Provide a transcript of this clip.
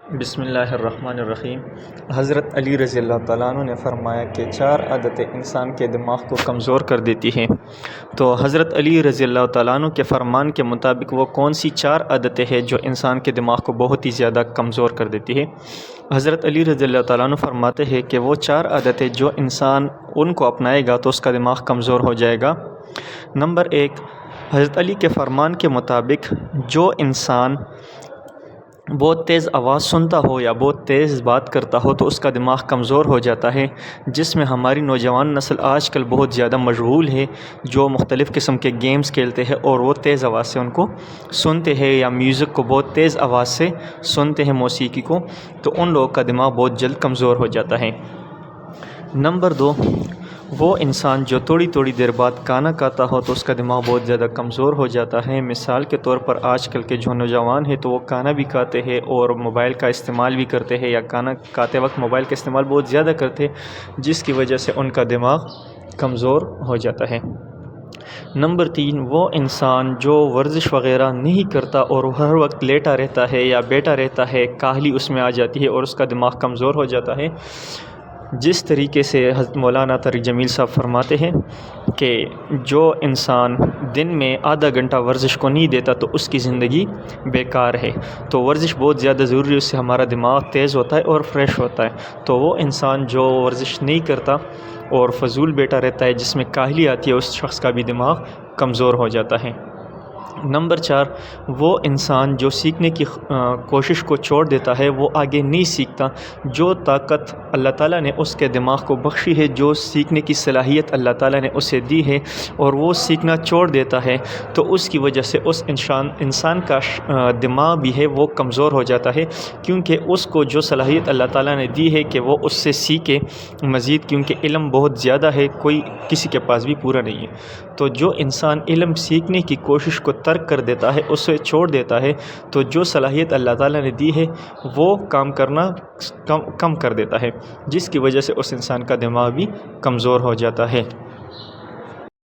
بسم اللہ الرحمن الرحیم۔ حضرت علی رضی اللہ تعالیٰ عنہ نے فرمایا کہ 4 عادتیں انسان کے دماغ کو کمزور کر دیتی ہیں۔ تو حضرت علی رضی اللہ تعالیٰ عنہ کے فرمان کے مطابق وہ کون سی 4 عادتیں ہیں جو انسان کے دماغ کو بہت ہی زیادہ کمزور کر دیتی ہے؟ حضرت علی رضی اللہ تعالیٰ عنہ فرماتے ہیں کہ وہ 4 عادتیں جو انسان ان کو اپنائے گا تو اس کا دماغ کمزور ہو جائے گا۔ نمبر 1، حضرت علی کے فرمان کے مطابق جو انسان بہت تیز آواز سنتا ہو یا بہت تیز بات کرتا ہو تو اس کا دماغ کمزور ہو جاتا ہے، جس میں ہماری نوجوان نسل آج کل بہت زیادہ مشغول ہے، جو مختلف قسم کے گیمز کھیلتے ہیں اور وہ تیز آواز سے ان کو سنتے ہیں یا میوزک کو بہت تیز آواز سے سنتے ہیں، موسیقی کو، تو ان لوگوں کا دماغ بہت جلد کمزور ہو جاتا ہے۔ نمبر 2، وہ انسان جو تھوڑی دیر بعد کھانا کھاتا ہو تو اس کا دماغ بہت زیادہ کمزور ہو جاتا ہے۔ مثال کے طور پر آج کل کے جو نوجوان ہیں تو وہ کھانا بھی کھاتے ہیں اور موبائل کا استعمال بھی کرتے ہیں، یا کھانا کھاتے وقت موبائل کا استعمال بہت زیادہ کرتے ہیں، جس کی وجہ سے ان کا دماغ کمزور ہو جاتا ہے۔ نمبر 3، وہ انسان جو ورزش وغیرہ نہیں کرتا اور ہر وقت لیٹا رہتا ہے یا بیٹھا رہتا ہے، کاہلی اس میں آ جاتی ہے اور اس کا دماغ کمزور ہو جاتا ہے۔ جس طریقے سے حضرت مولانا طارق جمیل صاحب فرماتے ہیں کہ جو انسان دن میں آدھا گھنٹہ ورزش کو نہیں دیتا تو اس کی زندگی بیکار ہے۔ تو ورزش بہت زیادہ ضروری ہے، اس سے ہمارا دماغ تیز ہوتا ہے اور فریش ہوتا ہے۔ تو وہ انسان جو ورزش نہیں کرتا اور فضول بیٹھا رہتا ہے، جس میں کاہلی آتی ہے، اس شخص کا بھی دماغ کمزور ہو جاتا ہے۔ نمبر 4، وہ انسان جو سیکھنے کی کوشش کو چھوڑ دیتا ہے، وہ آگے نہیں سیکھتا۔ جو طاقت اللہ تعالیٰ نے اس کے دماغ کو بخشی ہے، جو سیکھنے کی صلاحیت اللہ تعالیٰ نے اسے دی ہے، اور وہ سیکھنا چھوڑ دیتا ہے، تو اس کی وجہ سے اس انسان کا دماغ بھی ہے وہ کمزور ہو جاتا ہے، کیونکہ اس کو جو صلاحیت اللہ تعالیٰ نے دی ہے کہ وہ اس سے سیکھے مزید، کیونکہ علم بہت زیادہ ہے، کوئی کسی کے پاس بھی پورا نہیں ہے۔ تو جو انسان علم سیکھنے کی کوشش کو ترک کر دیتا ہے، اسے چھوڑ دیتا ہے، تو جو صلاحیت اللہ تعالیٰ نے دی ہے وہ کام کرنا کم کر دیتا ہے، جس کی وجہ سے اس انسان کا دماغ بھی کمزور ہو جاتا ہے۔